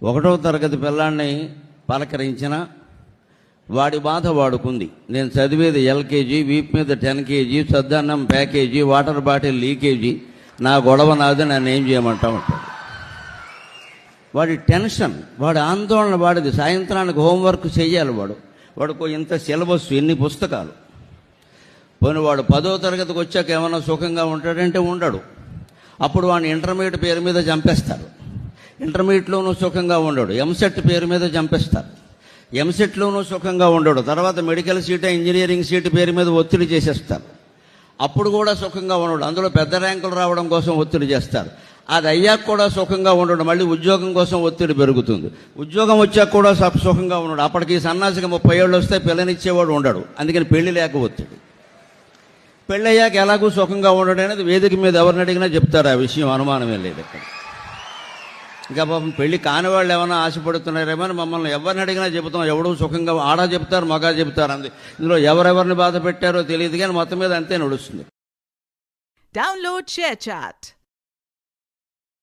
ఒకటో తరగతి పిల్లాన్ని పలకరించిన వాడి బాధ వాడుకుంది. నేను చదివేది ఎల్కేజీ, వీపు మీద 10 kg, సద్దన్నం ప్యాకేజీ, వాటర్ బాటిల్ లీకేజీ, నా గొడవ నాది, నన్ను ఏం చేయమంటావు అంటాడు. వాడి టెన్షన్, వాడి ఆందోళన వాడిది. సాయంత్రానికి హోంవర్క్ చెయ్యాలి వాడుకో ఇంత సిలబస్, ఎన్ని పుస్తకాలు. పోనీ వాడు 10వ తరగతికి వచ్చాక ఏమైనా సుఖంగా ఉంటాడంటే ఉండడు. అప్పుడు వాడిని ఇంటర్మీడియట్ పేరు మీద చంపేస్తారు. ఇంటర్మీడియట్లోనూ సుఖంగా ఉండడు. ఎంసెట్ పేరు మీద చంపేస్తారు. ఎంసెట్లోనూ సుఖంగా ఉండడు. తర్వాత మెడికల్ సీట్, ఇంజనీరింగ్ సీట్ పేరు మీద ఒత్తిడి చేసేస్తారు. అప్పుడు కూడా సుఖంగా ఉండడు. అందులో పెద్ద ర్యాంకులు రావడం కోసం ఒత్తిడి చేస్తారు. అది అయ్యాక కూడా సుఖంగా ఉండడు. మళ్ళీ ఉద్యోగం కోసం ఒత్తిడి పెరుగుతుంది. ఉద్యోగం వచ్చాక కూడా సుఖంగా ఉండడు. అప్పటికి సన్నాసికి 30 ఏళ్ళు వస్తే పిల్లనిచ్చేవాడు ఉండడు. అందుకని పెళ్లి లేక ఒత్తిడి. పెళ్ళి అయ్యాక ఎలాగూ సుఖంగా ఉండడు అనేది వేదిక మీద ఎవరిని అడిగినా చెప్తారు. ఆ విషయం అనుమానమే లేదు ఇక్కడ. ఇంకా పాపం పెళ్లి కాని వాళ్ళు ఏమైనా ఆశపడుతున్నారేమో అని మమ్మల్ని ఎవరిని అడిగినా చెబుతాం. ఎవడూ సుఖంగా, ఆడా చెప్తారు, మగా చెప్తారు. ఇందులో ఎవరెవరిని బాధ పెట్టారో తెలియదు, కానీ మొత్తం మీద అంతే నడుస్తుంది. Download ShareChat.